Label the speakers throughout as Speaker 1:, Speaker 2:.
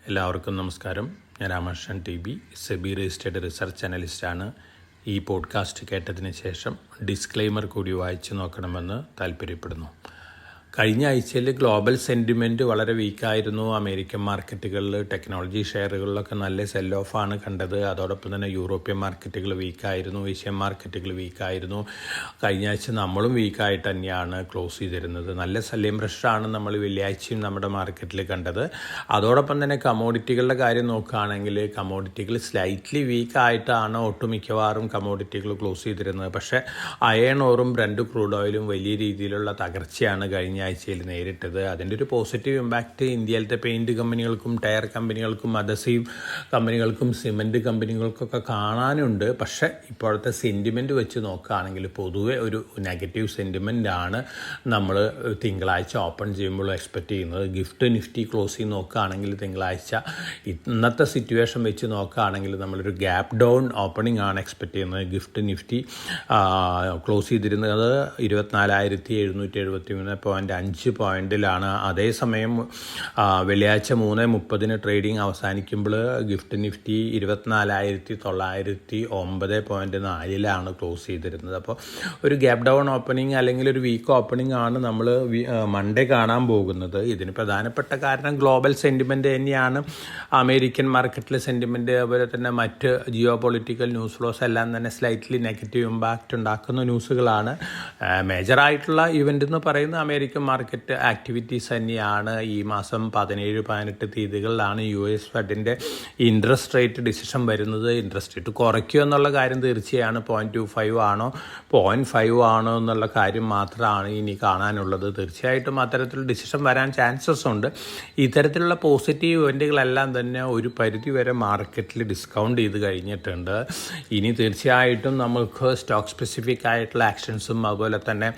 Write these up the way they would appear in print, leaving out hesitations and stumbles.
Speaker 1: എല്ലാവർക്കും നമസ്കാരം. ഞാൻ Ramakrishnan T SEBI registered research അനലിസ്റ്റാണ്. ഈ പോഡ്കാസ്റ്റ് കേട്ടതിന് ശേഷം ഡിസ്ക്ലെയിമർ കൂടി വായിച്ചു നോക്കണമെന്ന് താല്പര്യപ്പെടുന്നു. കഴിഞ്ഞ ആഴ്ചയിൽ ഗ്ലോബൽ സെൻറ്റിമെൻറ്റ് വളരെ വീക്കായിരുന്നു. അമേരിക്കൻ മാർക്കറ്റുകളിൽ ടെക്നോളജി ഷെയറുകളിലൊക്കെ നല്ല സെൽ ഓഫാണ് കണ്ടത്. അതോടൊപ്പം തന്നെ യൂറോപ്യൻ മാർക്കറ്റുകൾ വീക്കായിരുന്നു, ഏഷ്യൻ മാർക്കറ്റുകൾ വീക്കായിരുന്നു. കഴിഞ്ഞ ആഴ്ച നമ്മളും വീക്കായിട്ട് തന്നെയാണ് ക്ലോസ് ചെയ്തിരുന്നത്. നല്ല സെല്ലിംഗ് പ്രഷറാണ് നമ്മൾ വെള്ളിയാഴ്ചയും നമ്മുടെ മാർക്കറ്റിൽ കണ്ടത്. അതോടൊപ്പം തന്നെ കമോഡിറ്റികളുടെ കാര്യം നോക്കുകയാണെങ്കിൽ കമോഡിറ്റികൾ സ്ലൈറ്റ്ലി വീക്കായിട്ടാണ് ഒട്ടുമിക്കവാറും കമോഡിറ്റികൾ ക്ലോസ് ചെയ്തിരുന്നത്. പക്ഷേ അയൺ ഓറും ബ്രണ്ട് ക്രൂഡ് ഓയിലും വലിയ രീതിയിലുള്ള തകർച്ചയാണ് കഴിഞ്ഞ ആഴ്ചയിൽ നേരിട്ടത്. അതിൻ്റെ ഒരു പോസിറ്റീവ് ഇമ്പാക്റ്റ് ഇന്ത്യയിലത്തെ പെയിൻറ്റ് കമ്പനികൾക്കും ടയർ കമ്പനികൾക്കും അദസീവ് കമ്പനികൾക്കും സിമൻറ്റ് കമ്പനികൾക്കൊക്കെ കാണാനുണ്ട്. പക്ഷേ ഇപ്പോഴത്തെ സെൻറ്റിമെൻറ്റ് വെച്ച് നോക്കുകയാണെങ്കിൽ പൊതുവെ ഒരു നെഗറ്റീവ് സെൻറ്റിമെൻ്റാണ് നമ്മൾ തിങ്കളാഴ്ച ഓപ്പൺ ചെയ്യുമ്പോൾ എക്സ്പെക്റ്റ് ചെയ്യുന്നത്. ഗിഫ്റ്റ് നിഫ്റ്റി ക്ലോസ് ചെയ്ത് നോക്കുകയാണെങ്കിൽ തിങ്കളാഴ്ച ഇന്നത്തെ സിറ്റുവേഷൻ വെച്ച് നോക്കുകയാണെങ്കിൽ നമ്മളൊരു ഗ്യാപ്പ് ഡൗൺ ഓപ്പണിംഗ് ആണ് എക്സ്പെക്റ്റ് ചെയ്യുന്നത്. ഗിഫ്റ്റ് നിഫ്റ്റി ക്ലോസ് ചെയ്തിരുന്നത് 24,773.5 പോയിന്റിലാണ്. അതേസമയം വെള്ളിയാഴ്ച 3:30 ട്രേഡിംഗ് അവസാനിക്കുമ്പോൾ ഗിഫ്റ്റ് നിഫ്റ്റി 24,909.4 ക്ലോസ് ചെയ്തിരുന്നത്. അപ്പോൾ ഒരു ഗ്യാപ്പ് ഡൗൺ ഓപ്പണിംഗ് അല്ലെങ്കിൽ ഒരു വീക്ക് ഓപ്പണിംഗ് ആണ് നമ്മൾ മൺഡേ കാണാൻ പോകുന്നത്. ഇതിന് പ്രധാനപ്പെട്ട കാരണം ഗ്ലോബൽ സെൻറ്റിമെൻറ്റ് തന്നെയാണ്. അമേരിക്കൻ മാർക്കറ്റിലെ സെൻറ്റിമെൻറ്റ്, അതുപോലെ തന്നെ മറ്റ് ജിയോ പൊളിറ്റിക്കൽ ന്യൂസ് ഫ്ലോസ് എല്ലാം തന്നെ സ്ലൈറ്റ്ലി നെഗറ്റീവ് ഇമ്പാക്റ്റ് ഉണ്ടാക്കുന്ന ന്യൂസുകളാണ്. മേജറായിട്ടുള്ള ഇവൻ്റ് എന്ന് പറയുന്നത് അമേരിക്കൻ മാർക്കറ്റ് ആക്ടിവിറ്റീസ് തന്നെയാണ്. ഈ മാസം 17-18 തീയതികളിലാണ് US ഫെഡിൻ്റെ ഇൻട്രസ്റ്റ് റേറ്റ് ഡിസിഷൻ വരുന്നത്. ഇൻട്രസ്റ്റ് റേറ്റ് കുറയ്ക്കുക എന്നുള്ള കാര്യം തീർച്ചയാണ്. 0.25 ആണോ 0.5 ആണോ എന്നുള്ള കാര്യം മാത്രമാണ് ഇനി കാണാനുള്ളത്. തീർച്ചയായിട്ടും അത്തരത്തിലുള്ള ഡിസിഷൻ വരാൻ ചാൻസസ് ഉണ്ട്. ഇത്തരത്തിലുള്ള പോസിറ്റീവ് ഇവൻറ്റുകളെല്ലാം തന്നെ ഒരു പരിധി വരെ മാർക്കറ്റിൽ ഡിസ്കൗണ്ട് ചെയ്ത് കഴിഞ്ഞിട്ടുണ്ട്. ഇനി തീർച്ചയായിട്ടും നമുക്ക് സ്റ്റോക്ക് സ്പെസിഫിക് ആയിട്ടുള്ള ആക്ഷൻസും അതുപോലെ തന്നെ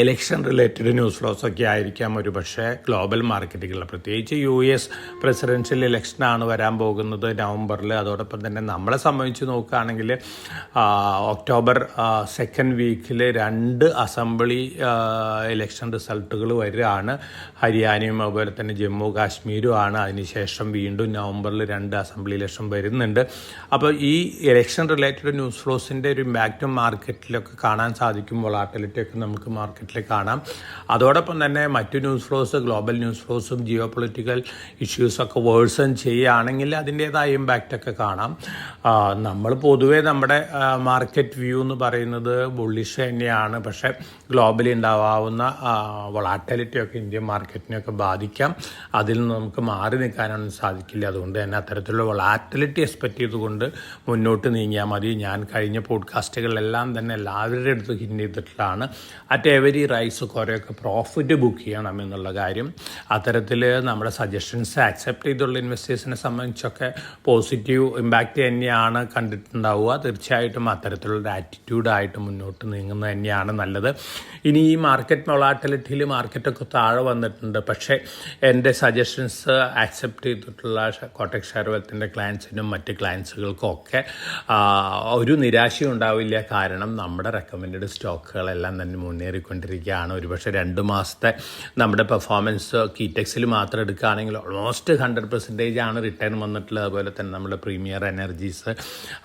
Speaker 1: എലക്ഷൻ റിലേറ്റഡ് ന്യൂസ് ഫ്ലോസൊക്കെ ആയിരിക്കാം ഒരു പക്ഷേ ഗ്ലോബൽ മാർക്കറ്റുകളിൽ. പ്രത്യേകിച്ച് US പ്രസിഡൻഷ്യൽ ഇലക്ഷനാണ് വരാൻ പോകുന്നത് നവംബറിൽ. അതോടൊപ്പം തന്നെ നമ്മളെ സംബന്ധിച്ച് നോക്കുകയാണെങ്കിൽ ഒക്ടോബർ 2nd വീക്കിൽ 2 അസംബ്ലി ഇലക്ഷൻ റിസൾട്ടുകൾ വരികയാണ്. ഹരിയാനയും അതുപോലെ തന്നെ ജമ്മു കാശ്മീരുമാണ്. അതിനുശേഷം വീണ്ടും നവംബറിൽ 2 അസംബ്ലി ഇലക്ഷൻ വരുന്നുണ്ട്. അപ്പോൾ ഈ ഇലക്ഷൻ റിലേറ്റഡ് ന്യൂസ് ഫ്ലോസിൻ്റെ ഒരു ഇമ്പാക്റ്റും മാർക്കറ്റിലൊക്കെ കാണാൻ സാധിക്കും. വൊളാറ്റിലിറ്റിയൊക്കെ നമുക്ക് മാർക്കറ്റിൽ കാണാം. അതോടൊപ്പം തന്നെ മറ്റു ന്യൂസ് ഫ്ലോസ്, ഗ്ലോബൽ ന്യൂസ് ഫ്ലോസും ജിയോ പൊളിറ്റിക്കൽ ഇഷ്യൂസൊക്കെ വേഴ്സൺ ചെയ്യുകയാണെങ്കിൽ അതിൻ്റേതായ ഇമ്പാക്റ്റൊക്കെ കാണാം. നമ്മൾ പൊതുവേ നമ്മുടെ മാർക്കറ്റ് വ്യൂ എന്ന് പറയുന്നത് ബുള്ളിഷ് തന്നെയാണ്. പക്ഷേ ഗ്ലോബലി ഉണ്ടാവാവുന്ന വൊളാറ്റിലിറ്റിയൊക്കെ ഇന്ത്യൻ മാർക്കറ്റിനെയൊക്കെ ബാധിക്കാം. അതിൽ നിന്ന് നമുക്ക് മാറി നിൽക്കാനൊന്നും സാധിക്കില്ല. അതുകൊണ്ട് തന്നെ അത്തരത്തിലുള്ള വൊളാറ്റിലിറ്റി എക്സ്പെക്റ്റ് ചെയ്തുകൊണ്ട് മുന്നോട്ട് നീങ്ങിയാൽ മതി. ഞാൻ കഴിഞ്ഞ പോഡ്കാസ്റ്റുകളിലെല്ലാം തന്നെ എല്ലാവരുടെ അടുത്ത് ഹിൻഡ് ചെയ്തിട്ടുള്ളതാണ്. അറ്റ് എവരി റൈസ് കുറേയൊക്കെ പ്രോഫിറ്റ് ബുക്ക് ചെയ്യണം എന്നുള്ള കാര്യം. അത്തരത്തിൽ നമ്മുടെ സജഷൻസ് അക്സെപ്റ്റ് ചെയ്തുള്ള ഇൻവെസ്റ്റേഴ്സിനെ സംബന്ധിച്ചൊക്കെ പോസിറ്റീവ് ഇമ്പാക്റ്റ് തന്നെയാണ് കണ്ടിട്ടുണ്ടാവുക. തീർച്ചയായിട്ടും അത്തരത്തിലുള്ള ആറ്റിറ്റ്യൂഡായിട്ട് മുന്നോട്ട് നീങ്ങുന്നത് തന്നെയാണ് നല്ലത്. ഇനി ഈ മാർക്കറ്റ് വൊളാറ്റിലിറ്റിയിൽ മാർക്കറ്റൊക്കെ താഴെ വന്നിട്ടുണ്ട്. പക്ഷേ എൻ്റെ സജഷൻസ് അക്സെപ്റ്റ് ചെയ്തിട്ടുള്ള കോട്ടക് ഷെയർവെൽത്തിൻ്റെ ക്ലയൻസിനും മറ്റ് ക്ലയൻസുകൾക്കും ഒക്കെ ഒരു നിരാശയും ഉണ്ടാവില്ല. കാരണം നമ്മുടെ റെക്കമെൻഡഡ് സ്റ്റോക്കുകളെല്ലാം തന്നെ മുന്നേറിക്കൊണ്ടിരിക്കുകയാണ്. ഒരുപക്ഷെ 2 മാസത്തെ നമ്മുടെ പെർഫോമൻസ് കീടെക്സിൽ മാത്രം എടുക്കുകയാണെങ്കിൽ ഓൾമോസ്റ്റ് 100% ആണ് റിട്ടേൺ വന്നിട്ടുള്ളത്. അതുപോലെ തന്നെ നമ്മുടെ പ്രീമിയർ എനർജീസ്,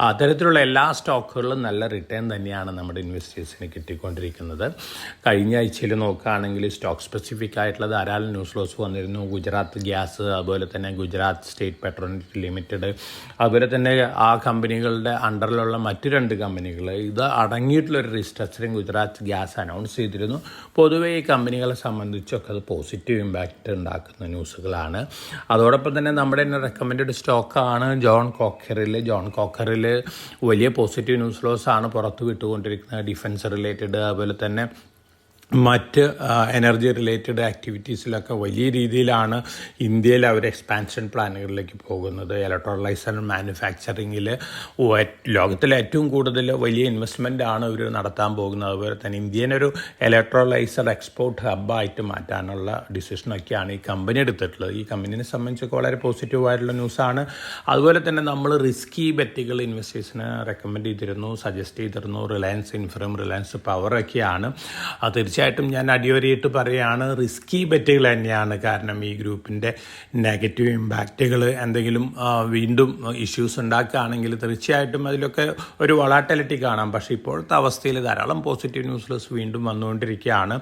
Speaker 1: അത്തരത്തിലുള്ള എല്ലാ സ്റ്റോക്കുകളിലും നല്ല റിട്ടേൺ തന്നെയാണ് നമ്മുടെ ഇൻവെസ്റ്റേഴ്സിന് കിട്ടിക്കൊണ്ടിരിക്കുന്നത്. കഴിഞ്ഞ ആഴ്ചയിൽ നോക്കുകയാണെങ്കിൽ സ്റ്റോക്ക് സ്പെസിഫിക് ആയിട്ടുള്ള ധാരാളം ന്യൂസ് ഫ്ലോസ് വന്നിരുന്നു. ഗുജറാത്ത് ഗ്യാസ്, അതുപോലെ തന്നെ ഗുജറാത്ത് സ്റ്റേറ്റ് പെട്രോനെറ്റ് ലിമിറ്റഡ്, അതുപോലെ തന്നെ ആ കമ്പനികളുടെ അണ്ടറിലുള്ള മറ്റ് 2 കമ്പനികൾ, ഇത് അടങ്ങിയിട്ടുള്ളൊരു റീസ്ട്രക്ചറിങ് ഗുജറാത്ത് ഗ്യാസ് അനൗൺസ് ചെയ്തിരുന്നു. പൊതുവെ ഈ കമ്പനികളെ സംബന്ധിച്ചൊക്കെ അത് പോസിറ്റീവ് ഇമ്പാക്റ്റ് ഉണ്ടാക്കുന്ന ന്യൂസുകളാണ്. അതോടൊപ്പം തന്നെ നമ്മുടെ തന്നെ റെക്കമെൻഡഡ് സ്റ്റോക്കാണ് ജോൺ കോക്കറിൽ വലിയ പോസിറ്റീവ് ന്യൂസ് ഫ്ലോസ് ആണ് പുറത്തു വിട്ടുകൊണ്ടിരിക്കുന്നത്. ഡിഫൻസ് റിലേറ്റഡ്, അതുപോലെ തന്നെ മറ്റ് എനർജി റിലേറ്റഡ് ആക്ടിവിറ്റീസിലൊക്കെ വലിയ രീതിയിലാണ് ഇന്ത്യയിൽ അവർ എക്സ്പാൻഷൻ പ്ലാനുകളിലേക്ക് പോകുന്നത്. ഇലക്ട്രോലൈസർ മാനുഫാക്ചറിങ്ങിൽ ലോകത്തിലെ ഏറ്റവും കൂടുതൽ വലിയ ഇൻവെസ്റ്റ്മെൻ്റ് ആണ് ഇവർ നടത്താൻ പോകുന്നത്. അതുപോലെ തന്നെ ഇന്ത്യനൊരു ഇലക്ട്രോലൈസർ എക്സ്പോർട്ട് ഹബ്ബായിട്ട് മാറ്റാനുള്ള ഡിസിഷനൊക്കെയാണ് ഈ കമ്പനി എടുത്തിട്ടുള്ളത്. ഈ കമ്പനിയെ സംബന്ധിച്ചൊക്കെ വളരെ പോസിറ്റീവായിട്ടുള്ള ന്യൂസാണ്. അതുപോലെ തന്നെ നമ്മൾ റിസ്കി ബെറ്റുകൾ ഇൻവെസ്റ്റേഴ്സിന് റെക്കമെൻഡ് ചെയ്തിരുന്നു, സജസ്റ്റ് ചെയ്തിരുന്നു. റിലയൻസ് ഇൻഫ്രം, റിലയൻസ് പവറൊക്കെയാണ്. തീർച്ചയായും തീർച്ചയായിട്ടും ഞാൻ അടിയോരിയിട്ട് പറയുകയാണ്, റിസ്കി ബെറ്റുകൾ തന്നെയാണ്. കാരണം ഈ ഗ്രൂപ്പിൻ്റെ നെഗറ്റീവ് ഇമ്പാക്റ്റുകൾ എന്തെങ്കിലും വീണ്ടും ഇഷ്യൂസ് ഉണ്ടാക്കുകയാണെങ്കിൽ തീർച്ചയായിട്ടും അതിലൊക്കെ ഒരു വൊളാറ്റിലിറ്റി കാണാം. പക്ഷേ ഇപ്പോഴത്തെ അവസ്ഥയിൽ ധാരാളം പോസിറ്റീവ് ന്യൂസ് വീണ്ടും വന്നുകൊണ്ടിരിക്കുകയാണ്.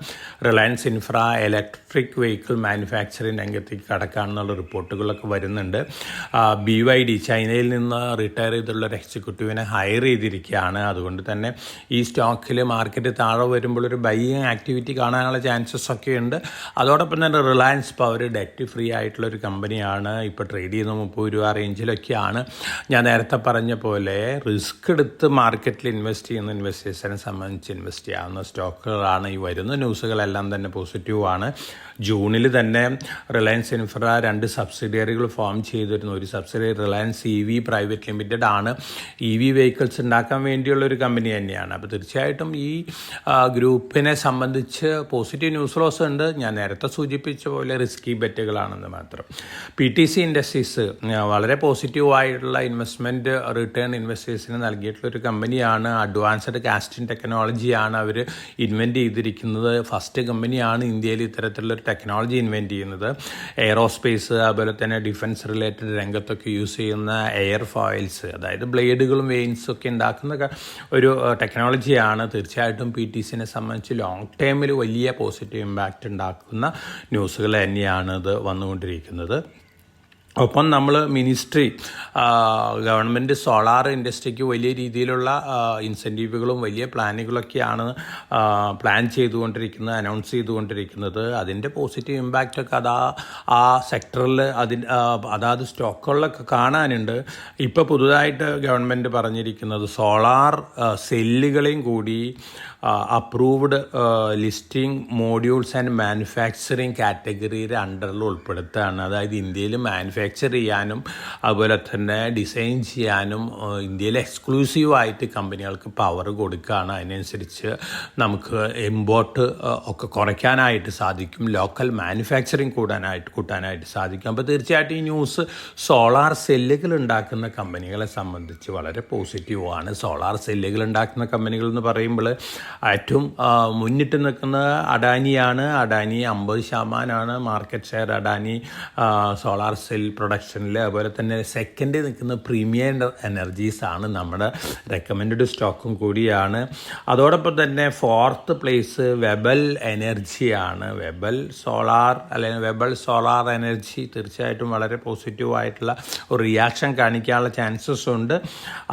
Speaker 1: Reliance infra electric vehicle manufacturing രംഗത്തേക്ക് കടക്കാണെന്നുള്ള റിപ്പോർട്ടുകളൊക്കെ വരുന്നുണ്ട്. BYD ചൈനയിൽ നിന്ന് റിട്ടയർ ചെയ്തുള്ള ഒരു എക്സിക്യൂട്ടീവിനെ ഹയർ ചെയ്തിരിക്കുകയാണ്. അതുകൊണ്ട് തന്നെ ഈ സ്റ്റോക്കിൽ മാർക്കറ്റ് താഴെ വരുമ്പോൾ ഒരു ബൈയിങ് ആക്ടിവിറ്റി കാണാനുള്ള ചാൻസസ് ഒക്കെ ഉണ്ട്. അതോടൊപ്പം തന്നെ റിലയൻസ് പവർ ഡെറ്റ് ഫ്രീ ആയിട്ടുള്ളൊരു കമ്പനിയാണ്. ഇപ്പോൾ ട്രേഡ് ചെയ്യുന്ന 30 രൂപ റേഞ്ചിലൊക്കെയാണ്. ഞാൻ നേരത്തെ പറഞ്ഞ പോലെ റിസ്ക് എടുത്ത് മാർക്കറ്റിൽ ഇൻവെസ്റ്റ് ചെയ്യുന്ന ഇൻവെസ്റ്റേഴ്സിനെ സംബന്ധിച്ച് ഇൻവെസ്റ്റ് ചെയ്യാവുന്ന സ്റ്റോക്കുകളാണ്. ഈ വരുന്ന ന്യൂസുകളെല്ലാം തന്നെ പോസിറ്റീവാണ്. ജൂണിൽ തന്നെ റിലയൻസ് ഇൻഫ്ര 2 സബ്സിഡിയറികൾ ഫോം ചെയ്തിരുന്നു. ഒരു subsidiary Reliance EV private limited ആണ്. EV വെഹിക്കിൾസ് ഉണ്ടാക്കാൻ വേണ്ടിയുള്ളൊരു കമ്പനി തന്നെയാണ്. അപ്പോൾ തീർച്ചയായിട്ടും ഈ ഗ്രൂപ്പിനെ സംബന്ധിച്ച് പോസിറ്റീവ് ന്യൂസ് ഫ്ലോസ് ഉണ്ട്. ഞാൻ നേരത്തെ സൂചിപ്പിച്ച പോലെ റിസ്കി ബെറ്റുകളാണെന്ന് മാത്രം. PTC ഇൻഡസ്ട്രീസ് വളരെ പോസിറ്റീവായിട്ടുള്ള ഇൻവെസ്റ്റ്മെൻറ്റ് റിട്ടേൺ ഇൻവെസ്റ്റേഴ്സിന് നൽകിയിട്ടുള്ളൊരു കമ്പനിയാണ്. അഡ്വാൻസ്ഡ് കാസ്റ്റിംഗ് ടെക്നോളജിയാണ് അവർ ഇൻവെൻറ്റ് ചെയ്തിരിക്കുന്നത്. ഫസ്റ്റ് കമ്പനിയാണ് ഇന്ത്യയിൽ ഇത്തരത്തിലുള്ളൊരു ടെക്നോളജി ഇൻവെൻറ്റ് ചെയ്യുന്നത്. എയറോസ്പേസ് അതുപോലെ തന്നെ ഡിഫൻസ് റിലേറ്റഡ് രംഗത്തൊക്കെ യൂസ് ചെയ്യുന്ന എയർ ഫോയിൽസ്, അതായത് ബ്ലേഡുകളും വെയിൻസും ഒക്കെ ഉണ്ടാക്കുന്ന ഒരു ടെക്നോളജിയാണ്. തീർച്ചയായിട്ടും PTCനെ സംബന്ധിച്ച് ലോങ് ടൈമിൽ വലിയ പോസിറ്റീവ് ഇമ്പാക്റ്റ് ഉണ്ടാക്കുന്ന ന്യൂസുകൾ തന്നെയാണ് ഇത് വന്നുകൊണ്ടിരിക്കുന്നത്. ഒപ്പം നമ്മൾ മിനിസ്ട്രി ഗവൺമെൻറ് സോളാർ ഇൻഡസ്ട്രിക്ക് വലിയ രീതിയിലുള്ള ഇൻസെൻറ്റീവുകളും വലിയ പ്ലാനുകളൊക്കെയാണ് പ്ലാൻ ചെയ്തുകൊണ്ടിരിക്കുന്നത്, അനൗൺസ് ചെയ്തുകൊണ്ടിരിക്കുന്നത്. അതിൻ്റെ പോസിറ്റീവ് ഇമ്പാക്റ്റൊക്കെ ആ സെക്ടറിൽ അതാത് സ്റ്റോക്കുകളിലൊക്കെ കാണാനുണ്ട്. ഇപ്പോൾ പുതുതായിട്ട് ഗവൺമെൻറ് പറഞ്ഞിരിക്കുന്നത് സോളാർ സെല്ലുകളെയും കൂടി approved listing modules and manufacturing കാറ്റഗറിയുടെ അണ്ടറിൽ ഉൾപ്പെടുത്തുകയാണ്. അതായത് ഇന്ത്യയിൽ മാനുഫാക്ചർ ചെയ്യാനും അതുപോലെ തന്നെ ഡിസൈൻ ചെയ്യാനും ഇന്ത്യയിൽ എക്സ്ക്ലൂസീവായിട്ട് കമ്പനികൾക്ക് പവർ കൊടുക്കുകയാണ്. അതിനനുസരിച്ച് നമുക്ക് ഇമ്പോർട്ട് ഒക്കെ കുറയ്ക്കാനായിട്ട് സാധിക്കും, ലോക്കൽ മാനുഫാക്ചറിങ് കൂട്ടാനായിട്ട് സാധിക്കും. അപ്പോൾ തീർച്ചയായിട്ടും ഈ ന്യൂസ് സോളാർ സെല്ലുകൾ ഉണ്ടാക്കുന്ന കമ്പനികളെ സംബന്ധിച്ച് വളരെ പോസിറ്റീവാണ്. സോളാർ സെല്ലുകൾ ഉണ്ടാക്കുന്ന കമ്പനികൾ എന്ന് പറയുമ്പോൾ ഏറ്റവും മുന്നിട്ട് നിൽക്കുന്നത് അഡാനിയാണ്. Adani 50% market share Adani solar cell പ്രൊഡക്ഷനിൽ. അതുപോലെ തന്നെ സെക്കൻഡ് നിൽക്കുന്ന പ്രീമിയർ എനർജീസ് ആണ്, നമ്മുടെ റെക്കമെൻഡ് സ്റ്റോക്കും കൂടിയാണ്. അതോടൊപ്പം തന്നെ 4th പ്ലേസ് വെബൽ എനർജിയാണ്. വെബൽ സോളാർ അല്ലെങ്കിൽ വെബൽ സോളാർ എനർജി തീർച്ചയായിട്ടും വളരെ പോസിറ്റീവായിട്ടുള്ള ഒരു റിയാക്ഷൻ കാണിക്കാനുള്ള ചാൻസസ് ഉണ്ട്.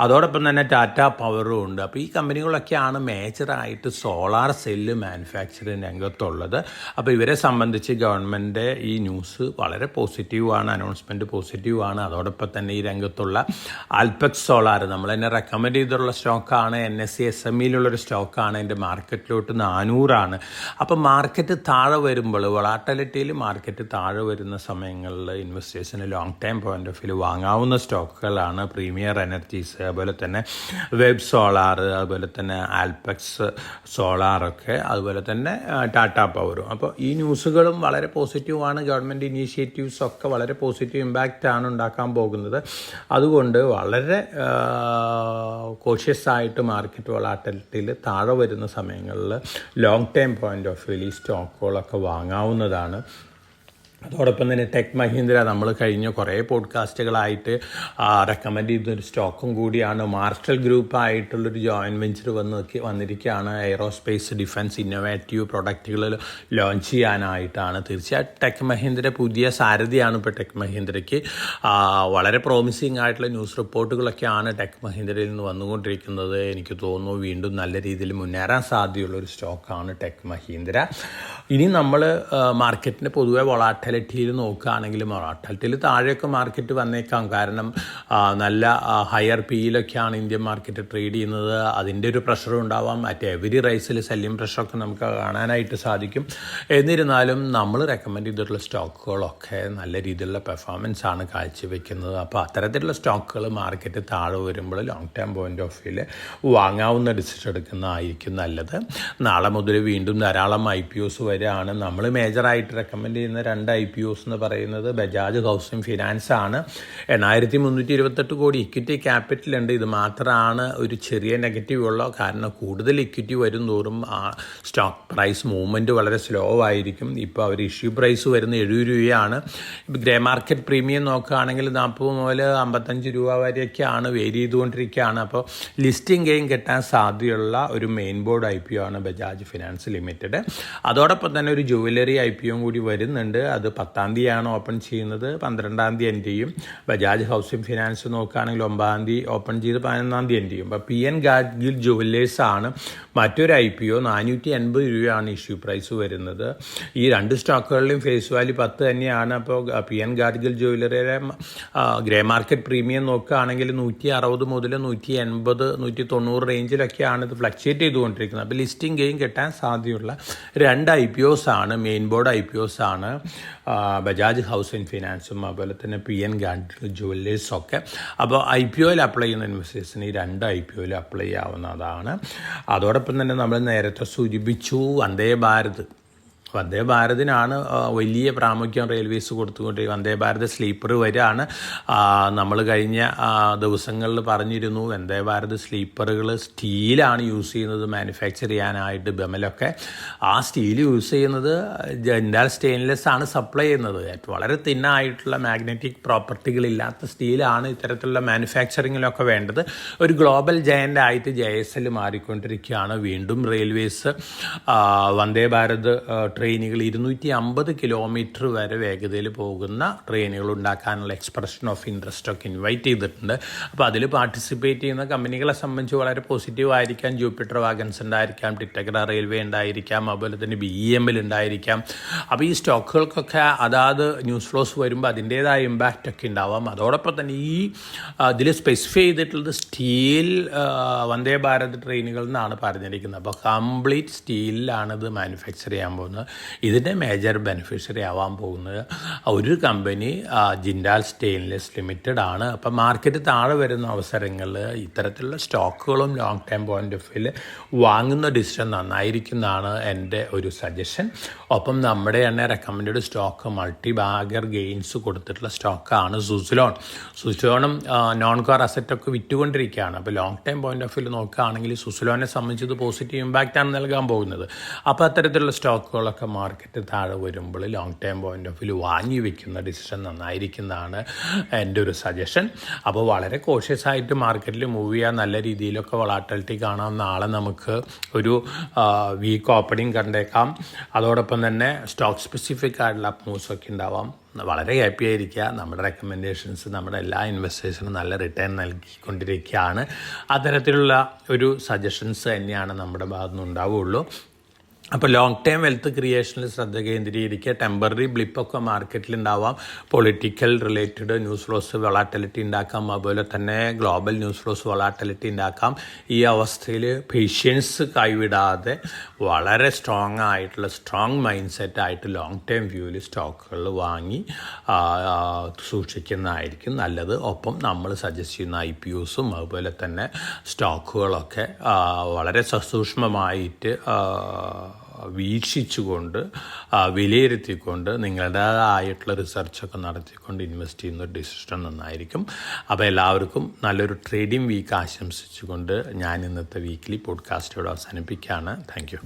Speaker 1: അതോടൊപ്പം തന്നെ ടാറ്റ പവറും ഉണ്ട്. അപ്പോൾ ഈ കമ്പനികളൊക്കെയാണ് മേജറായിട്ട് സോളാർ സെല്ല് മാനുഫാക്ചറിങ് രംഗത്തുള്ളത്. അപ്പോൾ ഇവരെ സംബന്ധിച്ച് ഗവൺമെൻറ് ഈ ന്യൂസ് വളരെ പോസിറ്റീവാണ്, അനൗൺസ്മെൻറ്റ് പോസിറ്റീവാണ്. അതോടൊപ്പം തന്നെ ഈ രംഗത്തുള്ള ആൽപെക്സ് സോളാർ നമ്മൾ തന്നെ റെക്കമെൻഡ് ചെയ്തിട്ടുള്ള സ്റ്റോക്കാണ്. NSE SMEയിലുള്ളൊരു സ്റ്റോക്കാണ്. എൻ്റെ മാർക്കറ്റിലോട്ട് 400 അപ്പോൾ മാർക്കറ്റ് താഴെ വരുമ്പോൾ വൊളാറ്റിലിറ്റിയിൽ മാർക്കറ്റ് താഴെ വരുന്ന സമയങ്ങളിൽ ഇൻവെസ്റ്റേഴ്സിന് long time point of view വാങ്ങാവുന്ന സ്റ്റോക്കുകളാണ് പ്രീമിയർ എനർജീസ്, അതുപോലെ തന്നെ വെബ് സോളാർ, അതുപോലെ തന്നെ ആൽപെക്സ് സോളാറൊക്കെ, അതുപോലെ തന്നെ ടാറ്റ പവറും. അപ്പോൾ ഈ ന്യൂസുകളും വളരെ പോസിറ്റീവാണ്. ഗവൺമെൻറ് ഇനീഷ്യേറ്റീവ്സൊക്കെ വളരെ പോസിറ്റീവ് ഇമ്പാക്റ്റാണ് ഉണ്ടാക്കാൻ പോകുന്നത്. അതുകൊണ്ട് വളരെ കോഷ്യസ് ആയിട്ട് മാർക്കറ്റ് വൊളാറ്റിലിറ്റിയിൽ താഴെ വരുന്ന സമയങ്ങളിൽ long time point of view ഈ സ്റ്റോക്കുകളൊക്കെ വാങ്ങാവുന്നതാണ്. അതോടൊപ്പം തന്നെ ടെക് മഹീന്ദ്ര നമ്മൾ കഴിഞ്ഞ കുറേ പോഡ്കാസ്റ്റുകളായിട്ട് റെക്കമെൻഡ് ചെയ്തൊരു സ്റ്റോക്കും കൂടിയാണ്. മാർഷൽ ഗ്രൂപ്പായിട്ടുള്ളൊരു ജോയിൻറ്റ് വെഞ്ചർ വന്നിരിക്കുകയാണ്. എയറോസ്പേസ് ഡിഫൻസ് ഇന്നോവേറ്റീവ് പ്രൊഡക്റ്റുകൾ ലോഞ്ച് ചെയ്യാനായിട്ടാണ്. തീർച്ചയായിട്ടും ടെക് മഹീന്ദ്ര പുതിയ സാരഥിയാണ്. ഇപ്പോൾ ടെക് മഹീന്ദ്രയ്ക്ക് വളരെ പ്രോമിസിങ് ആയിട്ടുള്ള ന്യൂസ് റിപ്പോർട്ടുകളൊക്കെയാണ് ടെക് മഹീന്ദ്രയിൽ നിന്ന് വന്നുകൊണ്ടിരിക്കുന്നത്. എനിക്ക് തോന്നുന്നു വീണ്ടും നല്ല രീതിയിൽ മുന്നേറാൻ സാധ്യതയുള്ളൊരു സ്റ്റോക്കാണ് ടെക് മഹീന്ദ്ര. ഇനി നമ്മൾ മാർക്കറ്റിൻ്റെ പൊതുവെ വൊളാറ്റിലിറ്റിയിൽ നോക്കുകയാണെങ്കിൽ വൊളാറ്റിലിറ്റിയിൽ താഴെയൊക്കെ മാർക്കറ്റ് വന്നേക്കാം. കാരണം നല്ല ഹയർ പിയിലൊക്കെയാണ് ഇന്ത്യൻ മാർക്കറ്റ് ട്രേഡ് ചെയ്യുന്നത്. അതിൻ്റെ ഒരു പ്രഷറും ഉണ്ടാവാം. മറ്റേ എവരി റൈസിൽ സെല്ലിംഗ് പ്രഷറൊക്കെ നമുക്ക് കാണാനായിട്ട് സാധിക്കും. എന്നിരുന്നാലും നമ്മൾ റെക്കമെൻഡ് ചെയ്തിട്ടുള്ള സ്റ്റോക്കുകളൊക്കെ നല്ല രീതിയിലുള്ള പെർഫോമൻസ് ആണ് കാഴ്ചവെക്കുന്നത്. അപ്പോൾ അത്തരത്തിലുള്ള സ്റ്റോക്കുകൾ മാർക്കറ്റ് താഴെ വരുമ്പോൾ ലോങ് ടൈം പോയിൻ്റ് ഓഫ് വ്യൂവിൽ വാങ്ങാവുന്ന ഡിസിഷൻ എടുക്കുന്നതായിരിക്കും നല്ലത്. നാളെ മുതൽ വീണ്ടും ധാരാളം IPOs വരികയാണ്. നമ്മൾ മേജറായിട്ട് റെക്കമെൻഡ് ചെയ്യുന്ന 2 IPOs എന്ന് പറയുന്നത് ബജാജ് ഹൗസിംഗ് ഫിനാൻസ് ആണ്. 8328 കോടി ഇക്വിറ്റി ക്യാപിറ്റൽ ഉണ്ട്. ഇത് മാത്രമാണ് ഒരു ചെറിയ നെഗറ്റീവ് ഉള്ളൂ. കാരണം കൂടുതൽ ഇക്വിറ്റി വരും തോറും സ്റ്റോക്ക് പ്രൈസ് മൂവ്മെൻറ്റ് വളരെ സ്ലോ ആയിരിക്കും. ഇപ്പോൾ അവർ ഇഷ്യൂ പ്രൈസ് വരുന്ന 70 രൂപയാണ്. ഇപ്പോൾ ഗ്രേ മാർക്കറ്റ് പ്രീമിയം നോക്കുകയാണെങ്കിൽ 40 മുതൽ 55 രൂപ വരെയൊക്കെയാണ് വേരി ചെയ്തുകൊണ്ടിരിക്കുകയാണ്. അപ്പോൾ ലിസ്റ്റിംഗ് ഗെയിൻ കിട്ടാൻ സാധ്യതയുള്ള ഒരു മെയിൻ ബോർഡ് IPO ആണ് ബജാജ് ഫിനാൻസ് ലിമിറ്റഡ്. അതോടൊപ്പം തന്നെ ഒരു ജുവലറി IPO കൂടി വരുന്നുണ്ട്. അത് 10-ാം തീയതിയാണ് ഓപ്പൺ ചെയ്യുന്നത്. 12-ാം തീയതി എൻഡ് ചെയ്യും. ബജാജ് ഹൗസിംഗ് ഫിനാൻസ് നോക്കുകയാണെങ്കിൽ 9-ാം തീയതി ഓപ്പൺ ചെയ്ത് 11-ാം തീയതി എൻഡ് ചെയ്യും. അപ്പോൾ PN ഗാഡ്ഗിൽ ജുവല്ലേഴ്സ് ആണ് മറ്റൊരു IPO. 480 രൂപയാണ് ഇഷ്യൂ പ്രൈസ് വരുന്നത്. ഈ രണ്ട് സ്റ്റോക്കുകളിലും ഫേസ് വാല്യൂ 10 തന്നെയാണ്. അപ്പോൾ PN ഗാഡ്ഗിൽ ജുവലറിയുടെ ഗ്രേ മാർക്കറ്റ് പ്രീമിയം നോക്കുകയാണെങ്കിൽ 160 മുതൽ 180 190 റേഞ്ചിലൊക്കെയാണ് ഇത് ഫ്ലക്ച്വേറ്റ് ചെയ്തുകൊണ്ടിരിക്കുന്നത്. അപ്പോൾ ലിസ്റ്റിംഗ് ഗെയിൻ കിട്ടാൻ സാധ്യതയുള്ള 2 IPOs ആണ്, മെയിൻ ബോർഡ് IPOs ആണ്. ബജാജ് ഹൗസിംഗ് ഫിനാൻസും അതുപോലെ തന്നെ PN ഗാഡ്ഗിൽ ജുവല്ലേഴ്സും ഒക്കെ. അപ്പോൾ IPOയിൽ അപ്ലൈ ചെയ്യുന്ന ഇൻവെസ്റ്റേഴ്സിന് ഈ 2 IPOയിൽ അപ്ലൈ ചെയ്യാവുന്നതാണ്. അതോടൊപ്പം തന്നെ നമ്മൾ നേരത്തെ സൂചിപ്പിച്ചു വന്ദേ ഭാരതിനാണ് വലിയ പ്രാമുഖ്യം റെയിൽവേസ് കൊടുത്തുകൊണ്ട് വന്ദേ ഭാരത് സ്ലീപ്പർ വരികയാണ്. നമ്മൾ കഴിഞ്ഞ ദിവസങ്ങളിൽ പറഞ്ഞിരുന്നു വന്ദേ ഭാരത് സ്ലീപ്പറുകൾ സ്റ്റീലാണ് യൂസ് ചെയ്യുന്നത് മാനുഫാക്ചർ ചെയ്യാനായിട്ട്. ബെമലൊക്കെ ആ സ്റ്റീൽ യൂസ് ചെയ്യുന്നത് ജിൻഡാൽ സ്റ്റെയിൻലെസ് ആണ് സപ്ലൈ ചെയ്യുന്നത്. വളരെ തിന്നായിട്ടുള്ള മാഗ്നറ്റിക് പ്രോപ്പർട്ടികളില്ലാത്ത സ്റ്റീലാണ് ഇത്തരത്തിലുള്ള മാനുഫാക്ചറിങ്ങിലൊക്കെ വേണ്ടത്. ഒരു ഗ്ലോബൽ ജയൻ്റ് ആയിട്ട് JSL മാറിക്കൊണ്ടിരിക്കുകയാണ്. വീണ്ടും റെയിൽവേസ് വന്ദേ ഭാരത് ട്രെയിനുകൾ 250 കിലോമീറ്റർ വരെ വേഗതയിൽ പോകുന്ന ട്രെയിനുകൾ ഉണ്ടാക്കാനുള്ള എക്സ്പ്രഷൻ ഓഫ് ഇൻട്രസ്റ്റ് ഒക്കെ ഇൻവൈറ്റ് ചെയ്തിട്ടുണ്ട്. അപ്പോൾ അതിൽ പാർട്ടിസിപ്പേറ്റ് ചെയ്യുന്ന കമ്പനികളെ സംബന്ധിച്ച് വളരെ പോസിറ്റീവ് ആയിരിക്കാം. ജൂപ്പിറ്റർ വാഗൻസ് ഉണ്ടായിരിക്കാം, ടിറ്റഗ്ര റെയിൽവേ ഉണ്ടായിരിക്കാം, അതുപോലെ തന്നെ BEML ഉണ്ടായിരിക്കാം. അപ്പോൾ ഈ സ്റ്റോക്കുകൾക്കൊക്കെ അതാത് ന്യൂസ് ഫ്ലോസ് വരുമ്പോൾ അതിൻ്റേതായ ഇമ്പാക്റ്റ് ഒക്കെ ഉണ്ടാവാം. അതോടൊപ്പം തന്നെ ഈ ഇതിൽ സ്പെസിഫൈ ചെയ്തിട്ടുള്ളത് സ്റ്റീൽ വന്ദേ ഭാരത് ട്രെയിനുകൾ എന്നാണ് പറഞ്ഞിരിക്കുന്നത്. അപ്പോൾ കംപ്ലീറ്റ് സ്റ്റീലിലാണ് ഇത് മാനുഫാക്ചർ ചെയ്യാൻ പോകുന്നത്. ഇതിൻ്റെ മേജർ ബെനിഫിഷ്യറി ആവാൻ പോകുന്നത് ഒരു കമ്പനി ജിൻഡാൽ സ്റ്റെയിൻലെസ് ലിമിറ്റഡ് ആണ്. അപ്പം മാർക്കറ്റ് താഴെ വരുന്ന അവസരങ്ങളിൽ ഇത്തരത്തിലുള്ള സ്റ്റോക്കുകളും ലോങ് ടൈം പോയിൻ്റ് ഓഫ് വ്യൂവിൽ വാങ്ങുന്ന ഡിസിഷൻ നന്നായിരിക്കുന്നതാണ് എൻ്റെ ഒരു സജഷൻ. ഒപ്പം നമ്മുടെ തന്നെ recommend stock multi bagger gains കൊടുത്തിട്ടുള്ള സ്റ്റോക്കാണ് സുസ്ലോണും നോൺ കോർ അസറ്റൊക്കെ വിറ്റുകൊണ്ടിരിക്കുകയാണ്. അപ്പോൾ ലോങ് ടൈം പോയിൻ്റ് ഓഫ് വ്യൂവിൽ നോക്കുകയാണെങ്കിൽ സുസ്ലോനെ സംബന്ധിച്ച് ഇത് പോസിറ്റീവ് ഇമ്പാക്റ്റാണ് നൽകാൻ പോകുന്നത്. അപ്പോൾ അത്തരത്തിലുള്ള സ്റ്റോക്കുകളൊക്കെ മാർക്കറ്റ് താഴെ വരുമ്പോൾ long time point of view വാങ്ങി വെക്കുന്ന ഡിസിഷൻ നന്നായിരിക്കുന്നതാണ് എൻ്റെ ഒരു സജഷൻ. അപ്പോൾ വളരെ കോഷ്യസ് ആയിട്ട് മാർക്കറ്റിൽ മൂവ് ചെയ്യാൻ നല്ല രീതിയിലൊക്കെ വളാറ്റിലിറ്റി കാണാം. നാളെ നമുക്ക് ഒരു വീക്ക് ഓപ്പണിംഗ് കണ്ടേക്കാം. അതോടൊപ്പം തന്നെ സ്റ്റോക്ക് സ്പെസിഫിക് ആയിട്ടുള്ള മൂവ്സൊക്കെ ഉണ്ടാവാം. വളരെ ഹാപ്പി ആയിരിക്കുക. നമ്മുടെ റെക്കമെൻഡേഷൻസ് നമ്മുടെ എല്ലാ ഇൻവെസ്റ്റേഴ്സിനും നല്ല റിട്ടേൺ നൽകിക്കൊണ്ടിരിക്കുകയാണ്. അത്തരത്തിലുള്ള ഒരു സജഷൻസ് തന്നെയാണ് നമ്മുടെ ഭാഗത്തുനിന്ന് ഉണ്ടാവുകയുള്ളൂ. അപ്പോൾ ലോങ് ടൈം വെൽത്ത് ക്രിയേഷനിൽ ശ്രദ്ധ കേന്ദ്രീകരിക്കുക. ടെമ്പററി ബ്ലിപ്പൊക്കെ മാർക്കറ്റിലുണ്ടാവാം. Political related news flows volatility ഉണ്ടാക്കാം. അതുപോലെ തന്നെ ഗ്ലോബൽ ന്യൂസ് ഫ്ലോസ് വൊളാറ്റിലിറ്റി ഉണ്ടാക്കാം. ഈ അവസ്ഥയിൽ പേഷ്യൻസ് കൈവിടാതെ വളരെ സ്ട്രോങ് മൈൻഡ് സെറ്റ് ആയിട്ട് ലോങ് ടൈം വ്യൂവിൽ സ്റ്റോക്കുകൾ വാങ്ങി സൂക്ഷിക്കുന്നതായിരിക്കും നല്ലത്. ഒപ്പം നമ്മൾ സജസ്റ്റ് ചെയ്യുന്ന IPOസും അതുപോലെ തന്നെ സ്റ്റോക്കുകളൊക്കെ വളരെ സസൂക്ഷ്മമായിട്ട് വീക്ഷിച്ചുകൊണ്ട് വിലയിരുത്തിക്കൊണ്ട് നിങ്ങളുടേതായിട്ടുള്ള റിസർച്ചൊക്കെ നടത്തിക്കൊണ്ട് ഇൻവെസ്റ്റ് ചെയ്യുന്ന ഡിസിഷൻ നന്നായിരിക്കും. അപ്പോൾ എല്ലാവർക്കും നല്ലൊരു ട്രേഡിംഗ് വീക്ക് ആശംസിച്ചുകൊണ്ട് ഞാൻ ഇന്നത്തെ വീക്ക്ലി പോഡ്കാസ്റ്റോട് അവസാനിപ്പിക്കുകയാണ്. Thank you.